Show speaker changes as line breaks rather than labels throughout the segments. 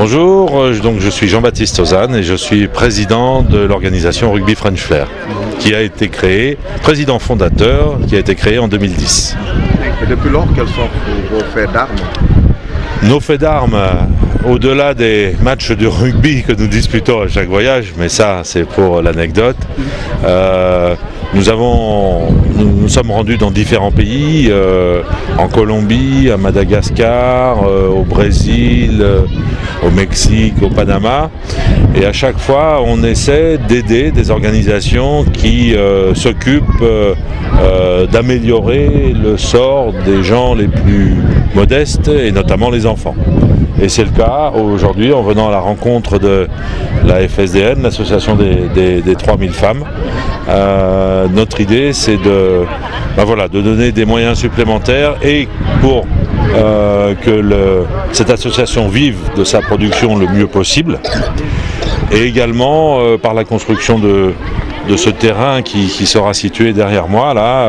Bonjour, donc je suis Jean-Baptiste Ozanne et je suis président de l'organisation Rugby French Flair qui a été créée, président fondateur, qui a été créé en 2010.
Et depuis lors, quels sont vos faits d'armes?
Nos faits d'armes, au-delà des matchs de rugby que nous disputons à chaque voyage, mais ça c'est pour l'anecdote, nous sommes rendus dans différents pays, en Colombie, à Madagascar, au Brésil, au Mexique, au Panama. Et à chaque fois, on essaie d'aider des organisations qui s'occupent d'améliorer le sort des gens les plus modestes et notamment les enfants. Et c'est le cas aujourd'hui en venant à la rencontre de la FSDN, l'association des 3000 femmes. Notre idée c'est de donner des moyens supplémentaires et pour que cette association vive de sa production le mieux possible et également par la construction de ce terrain qui sera situé derrière moi là,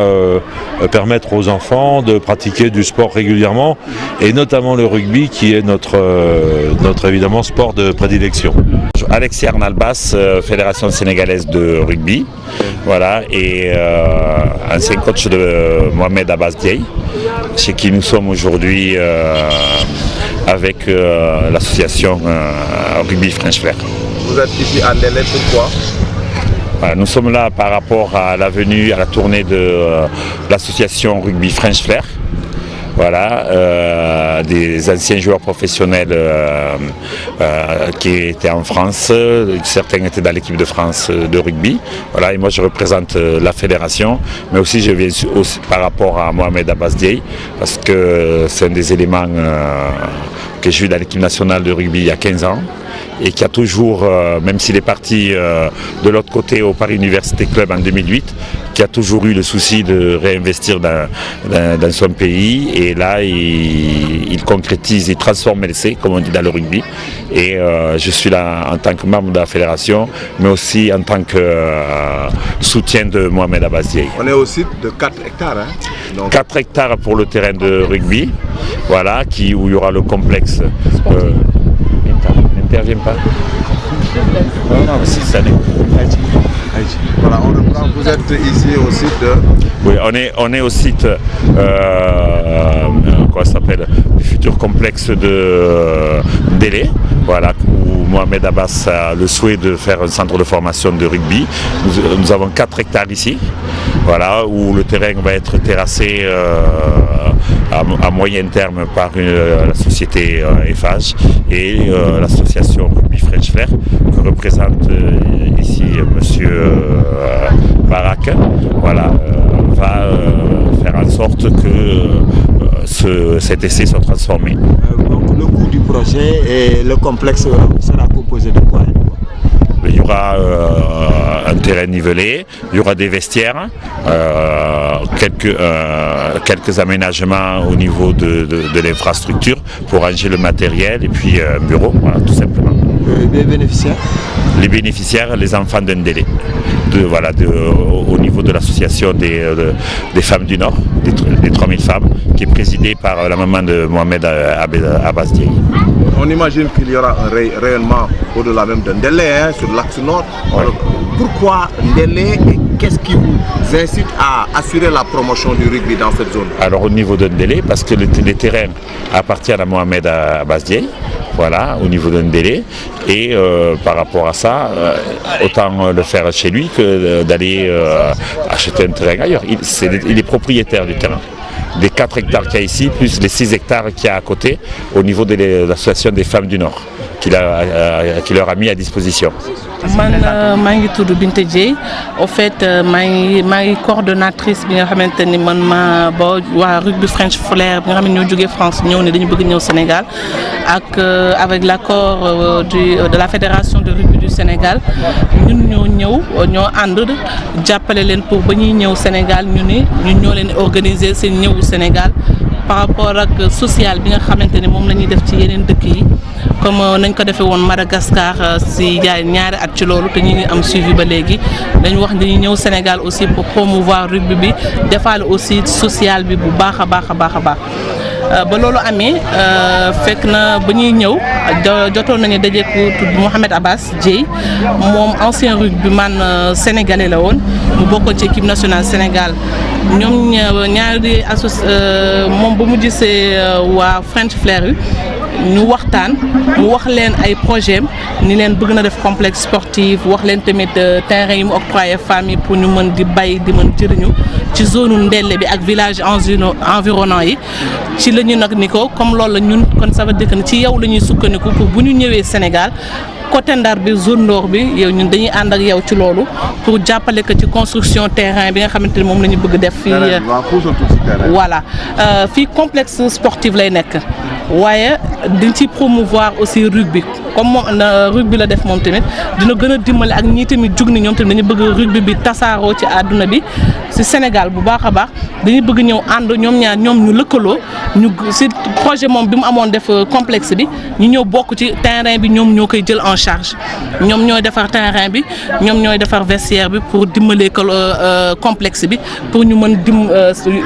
permettre aux enfants de pratiquer du sport régulièrement et notamment le rugby qui est notre évidemment sport de prédilection.
Alexis Arnalbas, Fédération sénégalaise de rugby, voilà, et ancien coach de Mohamed Abbas Dieye, chez qui nous sommes aujourd'hui avec l'association Rugby French Flair.
Vous êtes ici à Ndélé, pourquoi?
Nous sommes là par rapport à la venue, à la tournée de l'association Rugby French Flair. Voilà, des anciens joueurs professionnels qui étaient en France, certains étaient dans l'équipe de France de rugby. Voilà, et moi je représente la fédération, mais aussi je viens aussi par rapport à Mohamed Abbas Dieye, parce que c'est un des éléments que j'ai eu dans l'équipe nationale de rugby il y a 15 ans. Et qui a toujours, même s'il est parti de l'autre côté au Paris Université Club en 2008, qui a toujours eu le souci de réinvestir dans son pays. Et là, il concrétise, il transforme l'essai, comme on dit dans le rugby. Et je suis là en tant que membre de la fédération, mais aussi en tant que soutien de Mohamed Abbas Dieye.
On est au site de 4 hectares. Hein?
Donc... 4 hectares pour le terrain de rugby, voilà, où il y aura le complexe. N'intervient pas. Non, mais si, ça n'est.
Voilà, on reprend. Vous êtes ici au site de...
Oui, on est au site, quoi ça s'appelle, du futur complexe de Ndélé, voilà, où Mohamed Abbas a le souhait de faire un centre de formation de rugby. Nous avons 4 hectares ici, voilà, où le terrain va être terrassé à moyen terme par la société EFAGE et l'association Rugby French Flair que représente ici monsieur Barak, voilà, va faire en sorte que cet essai soit transformé.
Donc le coût du projet et le complexe sera composé de quoi?
Il y aura un terrain nivelé, il y aura des vestiaires, quelques aménagements au niveau de l'infrastructure pour ranger le matériel et puis un bureau, voilà, tout simplement.
Les bénéficiaires?
Les bénéficiaires, les enfants de Ndélé, au niveau de l'association des femmes du Nord, des 3000 femmes, qui est présidée par la maman de Mohamed Abbas Dieye.
On imagine qu'il y aura un rayonnement au-delà même de Ndélé, hein, sur l'axe nord.
Ouais.
Alors, pourquoi Ndélé et qu'est-ce qui vous incite à assurer la promotion du rugby dans cette zone?
Alors au niveau de Ndélé, parce que les terrains appartiennent à Mohamed Abbas Dieye, voilà, au niveau de Ndélé, et par rapport à ça, autant le faire chez lui que d'aller acheter un terrain ailleurs. Il est propriétaire du terrain. Des 4 hectares qu'il y a ici, plus les 6 hectares qu'il y a à côté, au niveau de l'association des femmes du Nord, qu'il leur a mis à disposition.
Man maa ngi tudd Binta Dieye au fait maa ngi coordonnatrice bi nga xamante ni man ma ba waa Rugby French Flair bi nga xam ne ñoo jógee France ñëw ne dañu bëgg ñëw Sénégal ak avec l'accord de la fédération de rugby du Sénégal ñun ñoo ànd jàppale leen pour ba ñuy ñëw Sénégal ñun ñoo leen organiser seen ñëwu Sénégal par rapport ak social bi nga xamante ni moom la ñuy def ci yeneen dëkk yi comme nañ ko defee woon Madagascar si ñaari at ci loolu te ñu ngi am suivi ba léegi dañu wax dañuy ñëw Sénégal aussi pour promouvoir rugby bi defaale aussi social bi bu baax a baax a baax a baax ba loolu amee fekk na ba ñuy ñëw jotoon nañu daje ku tudd Mohamed Abbas Dieye moom ancien rugbyman sénégalais la woon mu bokkoon ci équipe nationale Sénégal ñoom ñaari moom ba mu gisee waa French Flair yi ñu waxtaan mu wax leen ay projet ni leen bëgg na def complexe sportif wax leen tamit terrain yi mu octroyé famille pour ñu mën di bay di mën jëriñu ci zone Ndelle bi ak village environnant yi ci la ñu nag ni ko comme loolu la ñun kon ça veut dire que ci yow la ñuy sukkandiku pour bu ñu ñëwee Sénégal côté Ndar bi zone nord bi yow ñun dañuy ànd ak yow ci loolu pour jàppale ko ci construction terrain bi nga xamante ni moom la ñu bëgg def fii voilà fii complexe sportif lay nekk waaye dañ ci promouvoir aussi rugby comme moom rugby la def moom tamit dina gën a dimbale ak ñii tamit jug ni ñoom tamit dañu bëgg rugby bi tasaaroo ci àdduna bi ci Sénégal bu baax a baax dañuy bëgg ñëw ànd ñoom ñaar ñoom ñu lëkkaloo ñu ci projet moom bi mu amoon def complexe bi ñu ñëw bokk ci terrain bi ñoom ñoo koy jël en charge ñoom ñooy defar terrain bi ñoom ñooy defar vestiaire bi pour dimbalee ko complexe bi pour ñu mën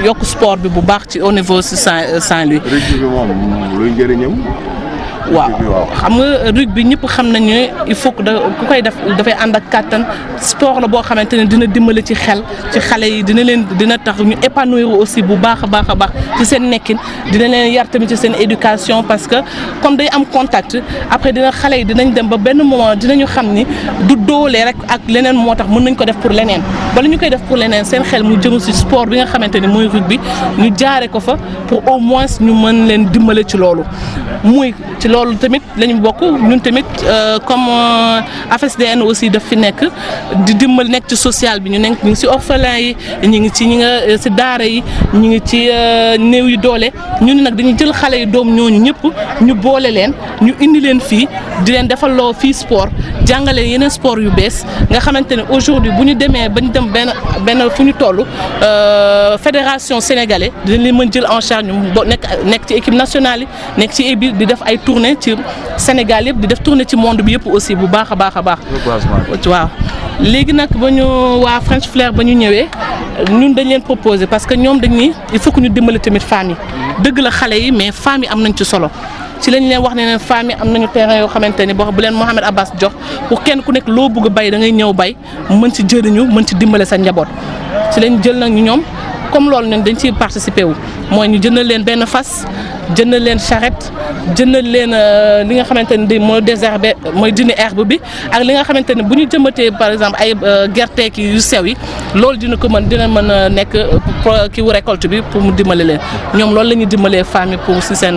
yokk sport bi bu baax ci au niveau ci Saint-Louis.
luy njëriñam.
waaw xam nga rugby ñëpp xam nañu ne il faut que ku koy def dafay ànd ak kàttan sport la boo xamante ne dina dimbali ci xel ci xale yi dina tax ñu épanouir aussi bu baax a baax ci seen nekkin dina leen yar tamit ci seen éducation parce que comme day am contact après xale yi dinañ dem ba benn moment dinañu xam ni du doole rek ak leneen moo tax mën nañ ko def pour leneen bala ñu koy def pour leneen seen xel mu jëm ci sport bi nga xamante ni mooy rugby ñu jaare ko fa pour au moins ñu mën leen dimbale ci loolu ci loolu tamit lañu bokk ñun tamit comme AFSDN aussi daf fi nekk di dimbal nekk ci social bi ñu ngi ci orphelin yi ñu ngi ci ci daara yi ñu ngi ci néew yu doole ñun nag dañuy jël xale yu doom ñooñu ñëpp ñu boole leen ñu indi leen fii di leen defaloo fii sport jàngale yeneen sport yu bees nga xamante ne aujourd'hui bu ñu demee ba ñu dem benn fu ñu toll fédération sénégalaise dinañ leen mën jël en charge ñu nekk ci équipe nationale yi nekk ci ébi di def ay tournée ci Sénégal yëpp di def tournée ci monde bi yëpp aussi bu baax a baax. waaw léegi nag ba ñu waa French Flair ba ñu ñëwee ñun dañ leen proposer parce que ñoom dañ ni il faut que ñu dimbali tamit femmes yi dëgg la xale yi mais femmes yi am nañ ci solo ci lañ leen wax ne leen femmes yi am nañu terrain yoo xamante ni boo bu leen Mohamed Abbas jox pour kenn ku nekk loo bëgg a bay da ngay ñëw bay mën ci jëriñu mën ci dimbale sa njaboot ci lañ jël nag ñu ñoom comme loolu ñun dañ ciy participer wu mooy ñu jëndal leen benn fas jëndal leen charrette jëndal leen li nga xamante ne mooy désherber mooy dindi herbe bi ak li nga xamante ne bu ñu jëmbatee par exemple ay gerte ki yu sew yi loolu dina mën a nekk kii wu récolte bi pour mu dimbale leen ñoom loolu la ñuy dimbalee famille pour si seen